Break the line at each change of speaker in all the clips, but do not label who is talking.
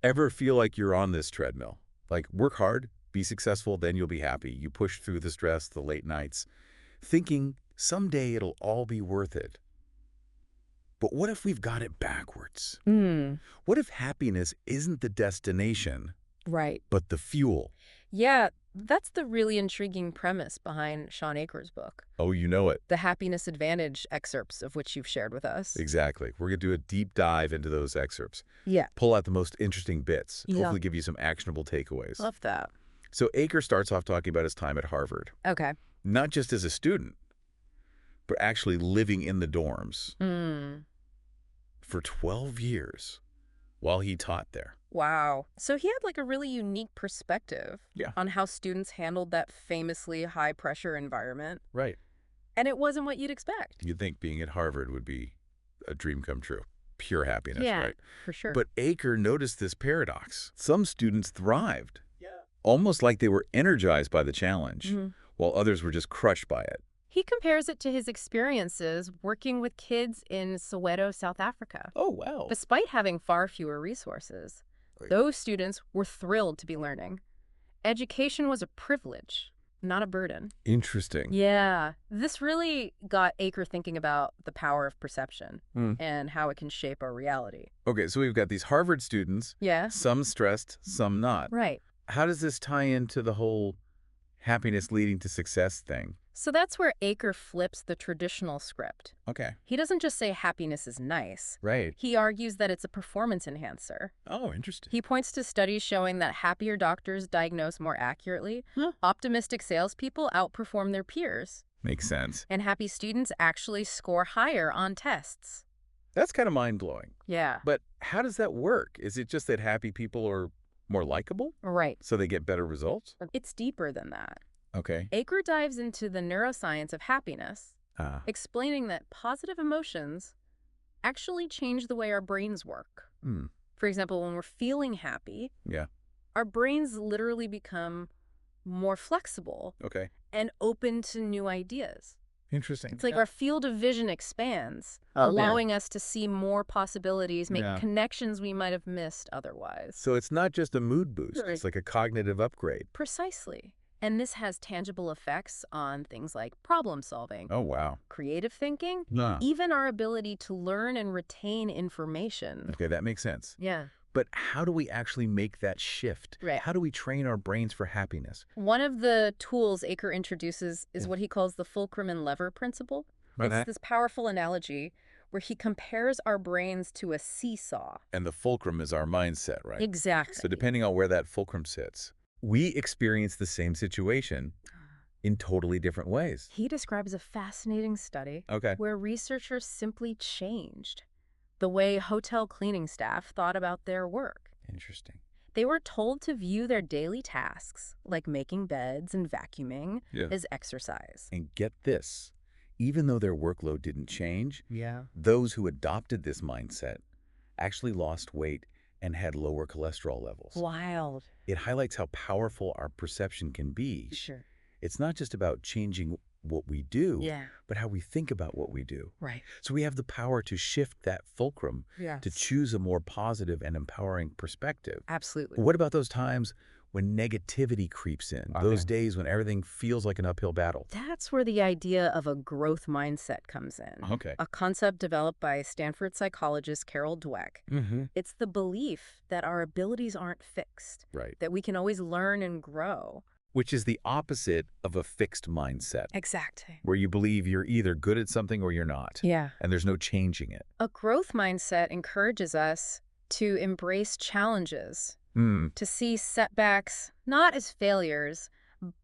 Ever feel like you're on this treadmill? Like, work hard, be successful, then you'll be happy. You push through the stress, the late nights, thinking someday it'll all be worth it. But what if we've got it backwards?
Hmm.
What if happiness isn't the destination,
Right.
but the fuel?
Yeah, that's the really intriguing premise behind Shawn Achor's book,
Oh, you know it.
the Happiness Advantage excerpts of which you've shared with us.
Exactly. We're going to do a deep dive into those excerpts.
Yeah.
Pull out the most interesting bits,
Yeah.
hopefully give you some actionable takeaways.
Love that.
So Achor starts off talking about his time at Harvard,
Okay.
not just as a student, but actually living in the dorms
Hmm.
for 12 years while he taught there.
Wow. So he had like a really unique perspective
Yeah.
on how students handled that famously high-pressure environment.
Right.
And it wasn't what you'd expect.
You'd think being at Harvard would be a dream come true. Pure happiness,
Yeah,
right?
for sure.
But Achor noticed this paradox. Some students thrived, almost like they were energized by the challenge,
Mhm.
while others were just crushed by it.
He compares it to his experiences working with kids in Soweto, South Africa.
Oh, wow.
Despite having far fewer resources,
Right.
those students were thrilled to be learning. Education was a privilege, not a burden.
Interesting.
Yeah, this really got Achor thinking about the power of perception
Hmm.
and how it can shape our reality.
Okay, so we've got these Harvard students,
Yeah,
some stressed, some not.
right.
How does this tie into the whole happiness leading to success thing?
So that's where Achor flips the traditional script.
Okay.
He doesn't just say happiness is nice.
Right.
He argues that it's a performance enhancer.
Oh, interesting.
He points to studies showing that happier doctors diagnose more accurately,
Huh.
optimistic salespeople outperform their peers,
Makes sense.
and happy students actually score higher on tests.
That's kind of mind-blowing.
Yeah,
But how does that work? Is it just that happy people are more likable,
right.
so they get better results?
It's deeper than that.
Okay.
Achor dives into the neuroscience of happiness,
Ah.
explaining that positive emotions actually change the way our brains work.
Hmm.
For example, when we're feeling happy,
Yeah.
our brains literally become more flexible
Okay.
and open to new ideas.
Interesting.
It's like our field of vision expands,
Oh,
allowing us to see more possibilities, make
Yeah.
connections we might have missed otherwise.
So it's not just a mood boost.
Right.
It's like a cognitive upgrade.
Precisely. And this has tangible effects on things like problem solving,
Oh, wow.
creative thinking,
Nah.
even our ability to learn and retain information.
Okay, that makes sense.
Yeah.
But how do we actually make that shift?
Right.
How do we train our brains for happiness?
One of the tools Achor introduces is
Yeah.
what he calls the fulcrum and lever principle.
Okay.
It's this powerful analogy where he compares our brains to a seesaw.
And the fulcrum is our mindset, right?
Exactly.
So depending on where that fulcrum sits, we experience the same situation in totally different ways.
He describes a fascinating study
Okay.
where researchers simply changed the way hotel cleaning staff thought about their work.
Interesting.
They were told to view their daily tasks, like making beds and vacuuming,
Yeah.
as exercise.
And get this, even though their workload didn't change,
Yeah.
those who adopted this mindset actually lost weight and had lower cholesterol levels.
Wild.
It highlights how powerful our perception can be.
Sure.
It's not just about changing what we do,
Yeah.
but how we think about what we do.
Right.
So we have the power to shift that fulcrum
Yeah.
to choose a more positive and empowering perspective.
Absolutely.
What about those times when negativity creeps in? Those days when everything feels like an uphill battle?
That's where the idea of a growth mindset comes in.
Okay.
A concept developed by Stanford psychologist Carol Dweck.
Mm-hmm.
It's the belief that our abilities aren't fixed,
Right.
that we can always learn and grow.
Which is the opposite of a fixed mindset,
Exactly.
where you believe you're either good at something or you're not,
Yeah.
and there's no changing it.
A growth mindset encourages us to embrace challenges,
Hmm.
to see setbacks not as failures,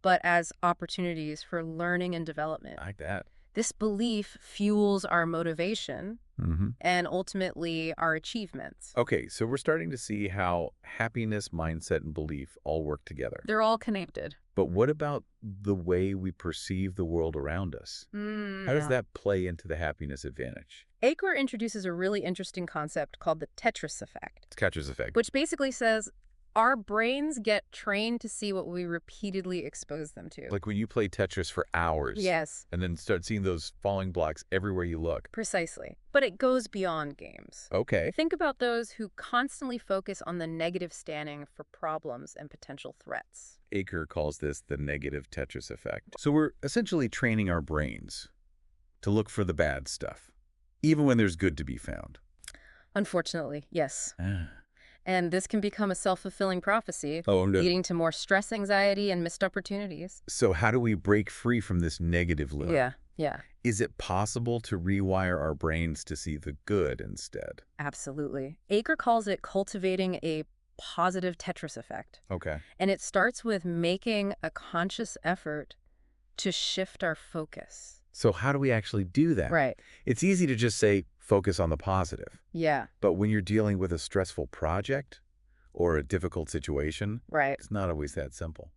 but as opportunities for learning and development.
I like that.
This belief fuels our motivation
Mm-hmm.
and ultimately our achievements.
Okay, so we're starting to see how happiness, mindset, and belief all work together.
They're all connected.
But what about the way we perceive the world around us? How does that play into the happiness advantage?
Achor introduces a really interesting concept called the Tetris effect,
It's catcher's effect.
which basically says Our brains get trained to see what we repeatedly expose them to.
Like when you play Tetris for hours
Yes,
and then start seeing those falling blocks everywhere you look.
precisely. But it goes beyond games.
Okay.
Think about those who constantly focus on the negative standing for problems and potential threats.
Achor calls this the negative Tetris effect. So we're essentially training our brains to look for the bad stuff, even when there's good to be found.
Unfortunately, yes.
Ah.
And this can become a self-fulfilling prophecy,
Oh, no.
leading to more stress, anxiety, and missed opportunities.
So how do we break free from this negative loop?
Yeah,
Is it possible to rewire our brains to see the good instead?
absolutely. Achor calls it cultivating a positive Tetris effect.
Okay.
And it starts with making a conscious effort to shift our focus.
So how do we actually do that?
Right.
It's easy to just say, focus on the positive.
Yeah,
But when you're dealing with a stressful project or a difficult situation,
right.
it's not always that simple.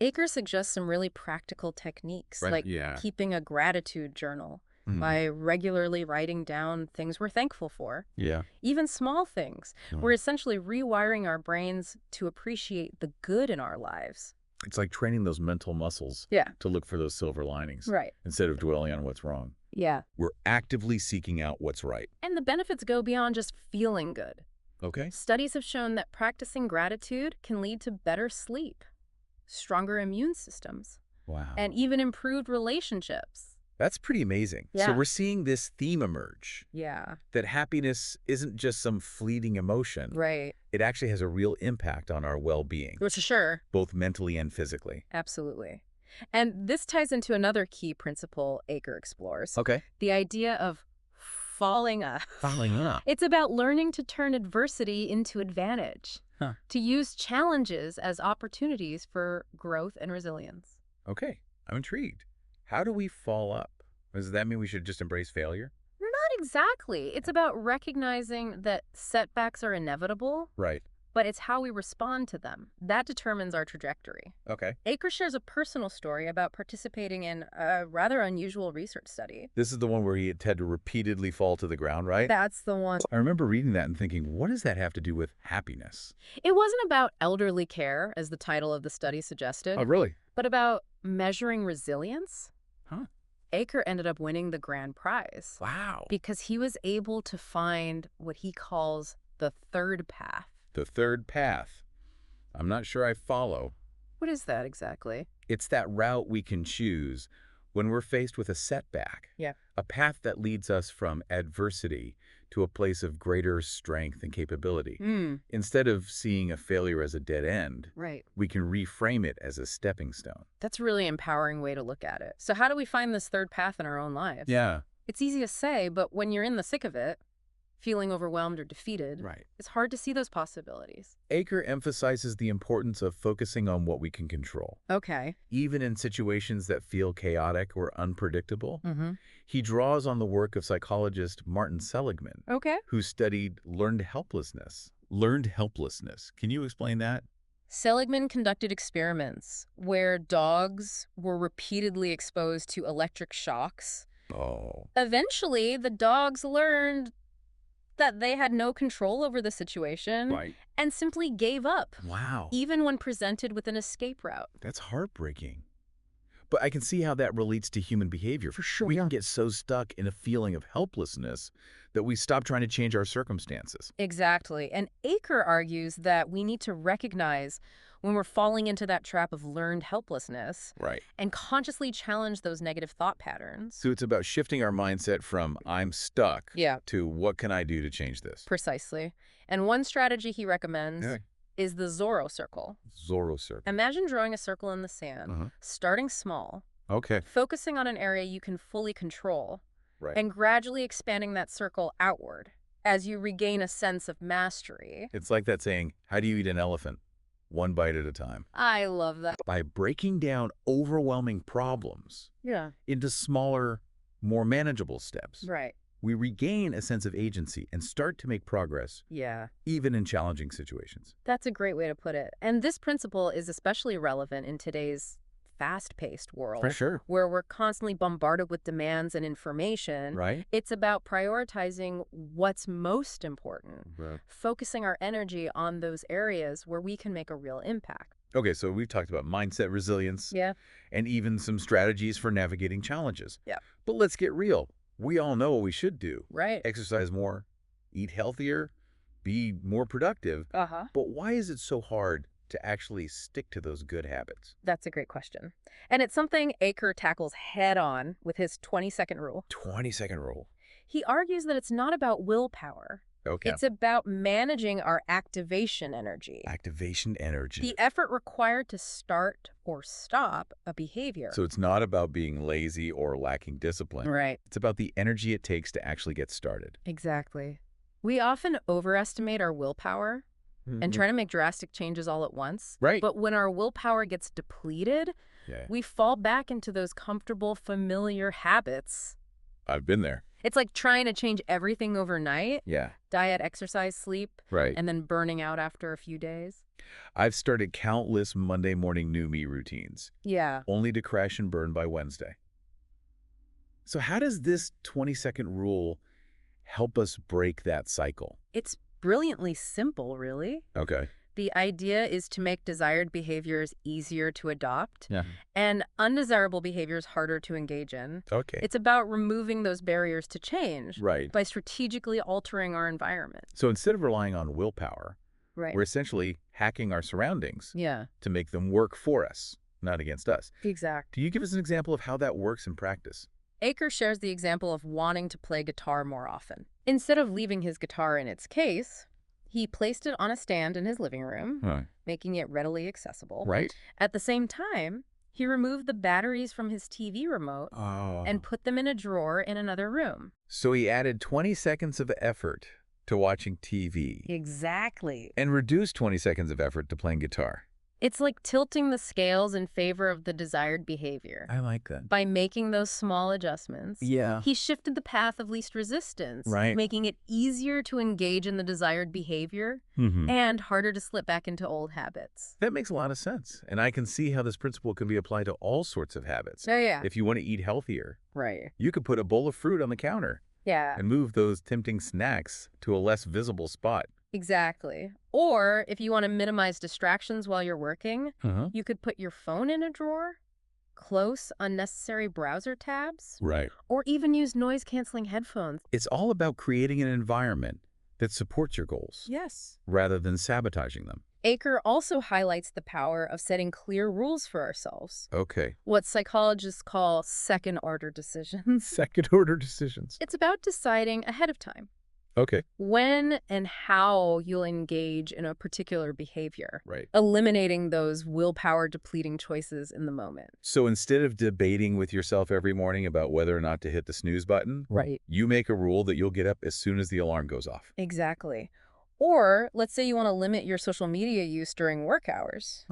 Achor suggests some really practical techniques, like
Yeah.
keeping a gratitude journal
Mhm.
by regularly writing down things we're thankful for.
Yeah.
Even small things.
Mhm.
We're essentially rewiring our brains to appreciate the good in our lives.
It's like training those mental muscles
Yeah.
to look for those silver linings
Right.
instead of dwelling on what's wrong.
Yeah.
We're actively seeking out what's right.
And the benefits go beyond just feeling good.
Okay?
Studies have shown that practicing gratitude can lead to better sleep, stronger immune systems,
Wow.
and even improved relationships.
That's pretty amazing. So
Yeah.
we're seeing this theme emerge,
Yeah.
that happiness isn't just some fleeting emotion.
Right.
It actually has a real impact on our well-being,
Which is sure.
both mentally and physically.
Absolutely. And this ties into another key principle Achor explores,
Okay.
the idea of falling up.
Following up.
It's about learning to turn adversity into advantage,
Huh.
to use challenges as opportunities for growth and resilience.
Okay. I'm intrigued. How do we fall up? Does that mean we should just embrace failure?
Not exactly. It's about recognizing that setbacks are inevitable,
Right.
but it's how we respond to them. That determines our trajectory.
Okay.
Achor shares a personal story about participating in a rather unusual research study.
This is the one where he had to repeatedly fall to the ground, right?
That's the one.
I remember reading that and thinking, what does that have to do with happiness?
It wasn't about elderly care, as the title of the study suggested,
Really?
but about measuring resilience.
Huh.
Achor ended up winning the grand prize
Wow.
because he was able to find what he calls the third path.
The third path. I'm not sure I follow.
What is that exactly?
It's that route we can choose when we're faced with a setback.
Yeah.
A path that leads us from adversity to a place of greater strength and capability. Instead of seeing a failure as a dead end,
Right.
we can reframe it as a stepping stone.
That's a really empowering way to look at it. So how do we find this third path in our own lives?
Yeah.
It's easy to say, but when you're in the thick of it, feeling overwhelmed or defeated,
Right.
it's hard to see those possibilities.
Achor emphasizes the importance of focusing on what we can control.
Okay.
Even in situations that feel chaotic or unpredictable,
Mm-hmm.
he draws on the work of psychologist Martin Seligman,
Okay.
who studied learned helplessness. Learned helplessness. Can you explain that?
Seligman conducted experiments where dogs were repeatedly exposed to electric shocks.
Oh.
Eventually, the dogs learned that they had no control over the situation
Right.
and simply gave up,
Wow.
even when presented with an escape route.
That's heartbreaking. But I can see how that relates to human behavior.
For sure.
We can get so stuck in a feeling of helplessness that we stop trying to change our circumstances.
Exactly. And Achor argues that we need to recognize when we're falling into that trap of learned helplessness
Right.
and consciously challenge those negative thought patterns.
So it's about shifting our mindset from I'm stuck
Yeah,
to what can I do to change this?
precisely. And one strategy he recommends
Yeah.
is the Zorro circle.
Zorro circle.
Imagine drawing a circle in the sand,
Uh-huh.
starting small,
Okay.
focusing on an area you can fully control,
Right.
and gradually expanding that circle outward as you regain a sense of mastery.
It's like that saying, how do you eat an elephant? One bite at a time.
I love that.
By breaking down overwhelming problems
Yeah.
into smaller, more manageable steps,
Right.
we regain a sense of agency and start to make progress,
Yeah.
even in challenging situations.
That's a great way to put it. And this principle is especially relevant in today's fast-paced
For
world
sure.
where we're constantly bombarded with demands and information.
Right?
It's about prioritizing what's most important,
Right.
focusing our energy on those areas where we can make a real impact.
Okay, so we've talked about mindset resilience
Yeah.
and even some strategies for navigating challenges.
Yeah.
But let's get real. We all know what we should do.
Right.
Exercise more, eat healthier, be more productive.
Uh-huh.
But why is it so hard to actually stick to those good habits?
That's a great question. And it's something Achor tackles head on with his 20-second rule.
20-second rule.
He argues that it's not about willpower.
Okay.
It's about managing our activation energy.
Activation energy.
The effort required to start or stop a behavior.
So it's not about being lazy or lacking discipline.
Right.
It's about the energy it takes to actually get started.
Exactly. We often overestimate our willpower and try to make drastic changes all at once.
Right.
But when our willpower gets depleted,
Yeah.
we fall back into those comfortable, familiar habits.
I've been there.
It's like trying to change everything overnight.
Yeah.
Diet, exercise, sleep,
Right.
and then burning out after a few days.
I've started countless Monday morning new me routines,
Yeah.
only to crash and burn by Wednesday. So how does this 20-second rule help us break that cycle?
It's brilliantly simple, really.
Okay.
The idea is to make desired behaviors easier to adopt
Yeah.
and undesirable behaviors harder to engage in.
Okay.
It's about removing those barriers to change
Right.
by strategically altering our environment.
So instead of relying on willpower,
Right.
we're essentially hacking our surroundings
Yeah,
to make them work for us, not against us.
exact.
Do you give us an example of how that works in practice?
Achor shares the example of wanting to play guitar more often. Instead of leaving his guitar in its case, he placed it on a stand in his living room,
Huh.
making it readily accessible.
Right?
At the same time, he removed the batteries from his TV remote
Oh.
and put them in a drawer in another room.
So he added 20 seconds of effort to watching TV
Exactly.
and reduced 20 seconds of effort to playing guitar.
It's like tilting the scales in favor of the desired behavior.
I like that.
By making those small adjustments,
Yeah.
he shifted the path of least resistance,
Right.
making it easier to engage in the desired behavior and harder to slip back into old habits.
That makes a lot of sense. And I can see how this principle can be applied to all sorts of habits.
Oh, yeah.
If you want to eat healthier,
Right.
you could put a bowl of fruit on the counter
Yeah,
and move those tempting snacks to a less visible spot.
exactly. Or if you want to minimize distractions while you're working, you could put your phone in a drawer, close unnecessary browser tabs,
Right.
or even use noise-canceling headphones.
It's all about creating an environment that supports your goals
Yes.
rather than sabotaging them.
Achor also highlights the power of setting clear rules for ourselves,
Okay.
what psychologists call second-order decisions.
Second order decisions.
It's about deciding ahead of time
Okay.
when and how you'll engage in a particular behavior,
Right.
eliminating those willpower-depleting choices in the moment.
So instead of debating with yourself every morning about whether or not to hit the snooze button,
Right.
you make a rule that you'll get up as soon as the alarm goes off.
Exactly. Or let's say you want to limit your social media use during work hours.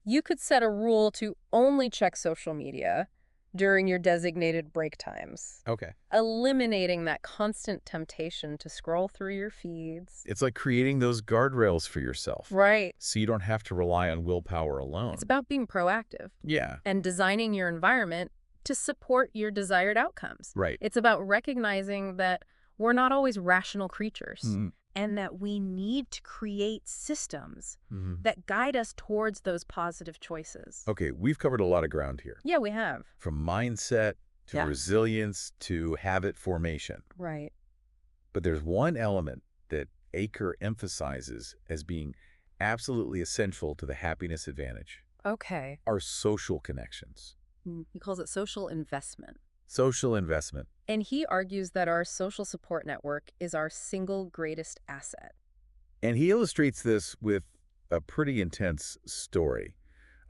You could set a rule to only check social media during your designated break times,
Okay.
eliminating that constant temptation to scroll through your feeds.
It's like creating those guardrails for yourself
Right.
so you don't have to rely on willpower alone.
It's about being proactive
Yeah.
and designing your environment to support your desired outcomes.
Right.
It's about recognizing that we're not always rational creatures and that we need to create systems that guide us towards those positive choices.
Okay, we've covered a lot of ground here.
Yeah, we have.
From mindset to
Yeah.
resilience to habit formation.
Right.
But there's one element that Achor emphasizes as being absolutely essential to the happiness advantage.
Okay.
Our social connections.
He calls it social investment.
Social investment.
And he argues that our social support network is our single greatest asset.
And he illustrates this with a pretty intense story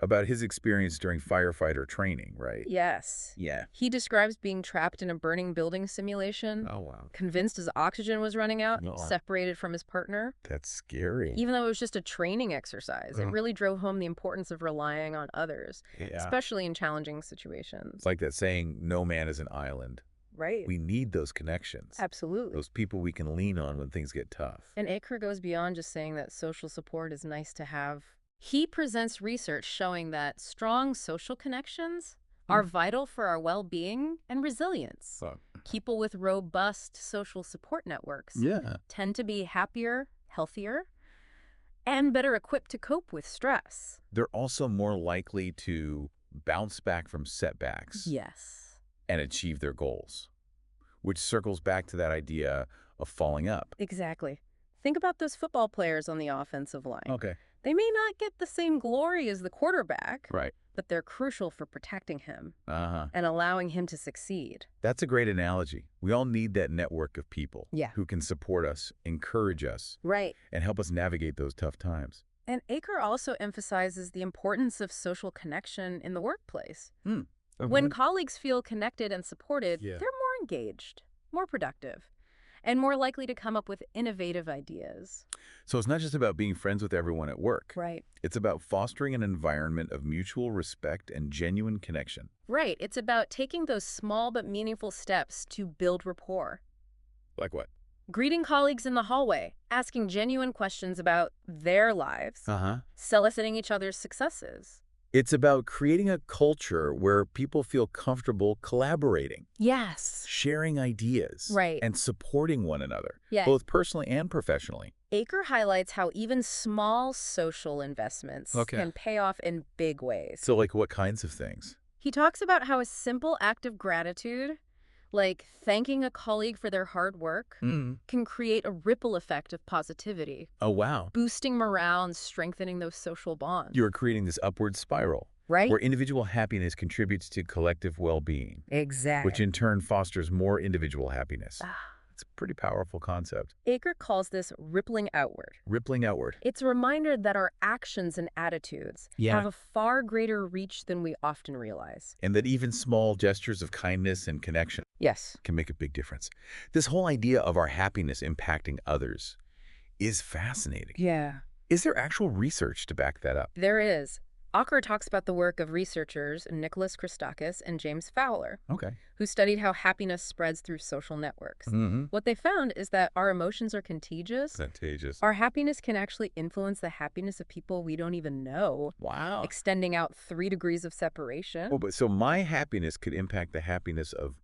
about his experience during firefighter training, right?
Yes.
Yeah.
He describes being trapped in a burning building simulation,
Oh, wow.
convinced his oxygen was running out,
No.
separated from his partner.
That's scary.
Even though it was just a training exercise, it really drove home the importance of relying on others,
Yeah.
especially in challenging situations.
It's like that saying, no man is an island.
Right.
We need those connections.
Absolutely.
Those people we can lean on when things get tough.
And Achor goes beyond just saying that social support is nice to have. He presents research showing that strong social connections are vital for our well-being and resilience.
So,
People with robust social support networks
yeah.
tend to be happier, healthier, and better equipped to cope with stress.
They're also more likely to bounce back from setbacks
Yes.
and achieve their goals, which circles back to that idea of falling up.
Exactly. Think about those football players on the offensive line.
Okay.
They may not get the same glory as the quarterback,
Right.
but they're crucial for protecting him
Uh-huh.
and allowing him to succeed.
That's a great analogy. We all need that network of people who can support us, encourage us,
Right.
and help us navigate those tough times.
And Achor also emphasizes the importance of social connection in the workplace. When colleagues feel connected and supported, they're more engaged, more productive, and more likely to come up with innovative ideas.
So it's not just about being friends with everyone at work.
Right.
It's about fostering an environment of mutual respect and genuine connection.
Right. It's about taking those small but meaningful steps to build rapport.
Like what?
Greeting colleagues in the hallway, asking genuine questions about their lives, soliciting each other's successes.
It's about creating a culture where people feel comfortable collaborating,
Yes.
sharing ideas,
Right.
and supporting one another,
Yeah.
both personally and professionally.
Achor highlights how even small social investments can pay off in big ways.
So like what kinds of things?
He talks about how a simple act of gratitude, like thanking a colleague for their hard work, can create a ripple effect of positivity,
Oh, wow.
boosting morale and strengthening those social bonds.
You're creating this upward spiral
Right?
where individual happiness contributes to collective well-being,
Exactly.
which in turn fosters more individual happiness. It's a pretty powerful concept.
Achor calls this rippling outward.
Rippling outward.
It's a reminder that our actions and attitudes have a far greater reach than we often realize.
And that even small gestures of kindness and connection
Yes.
can make a big difference. This whole idea of our happiness impacting others is fascinating.
Yeah.
Is there actual research to back that up?
There is. Achor talks about the work of researchers Nicholas Christakis and James Fowler,
Okay.
who studied how happiness spreads through social networks. What they found is that our emotions are contagious.
Contagious.
Our happiness can actually influence the happiness of people we don't even know,
Wow.
extending out 3 degrees of separation.
Oh, but so my happiness could impact the happiness of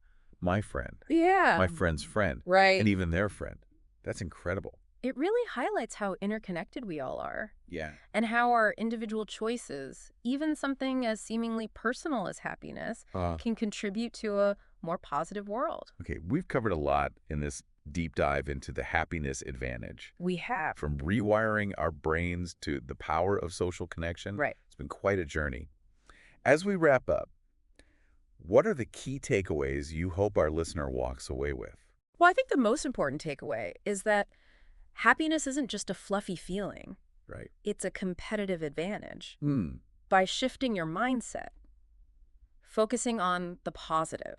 my friend,
Yeah.
my friend's friend,
Right.
and even their friend. That's incredible.
It really highlights how interconnected we all are,
Yeah.
and how our individual choices, even something as seemingly personal as happiness, can contribute to a more positive world.
Okay, we've covered a lot in this deep dive into the happiness advantage.
We have.
From rewiring our brains to the power of social connection.
Right.
It's been quite a journey. As we wrap up, what are the key takeaways you hope our listener walks away with?
Well, I think the most important takeaway is that happiness isn't just a fluffy feeling.
Right.
It's a competitive advantage.
Hmm.
By shifting your mindset, focusing on the positive,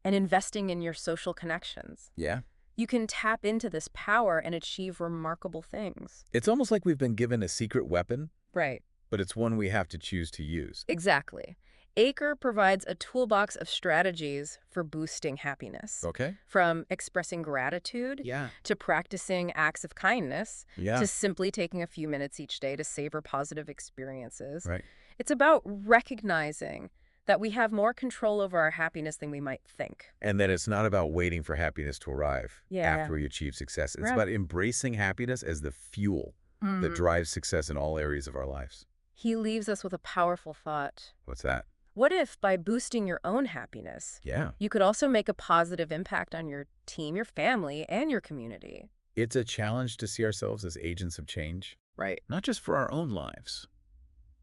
and investing in your social connections,
Yeah.
you can tap into this power and achieve remarkable things.
It's almost like we've been given a secret weapon,
Right.
but it's one we have to choose to use.
Exactly. Achor provides a toolbox of strategies for boosting happiness.
Okay.
From expressing gratitude to practicing acts of kindness to simply taking a few minutes each day to savor positive experiences.
Right.
It's about recognizing that we have more control over our happiness than we might think.
And that it's not about waiting for happiness to arrive
Yeah.
after we achieve success. It's
Right.
about embracing happiness as the fuel that drives success in all areas of our lives.
He leaves us with a powerful thought.
What's that?
What if, by boosting your own happiness,
Yeah.
you could also make a positive impact on your team, your family, and your community?
It's a challenge to see ourselves as agents of change,
Right.
not just for our own lives,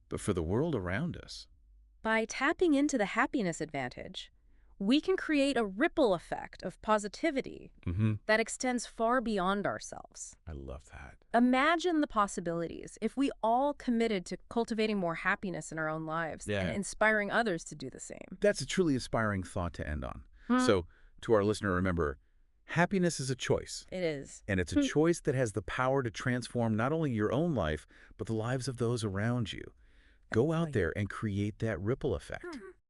but for the world around us.
By tapping into the happiness advantage, we can create a ripple effect of positivity that extends far beyond ourselves.
I love that.
Imagine the possibilities if we all committed to cultivating more happiness in our own lives and inspiring others to do the same.
That's a truly inspiring thought to end on. So, to our listener, remember, happiness is a choice.
It is.
And it's a choice that has the power to transform not only your own life, but the lives of those around you. Go out there and create that ripple effect.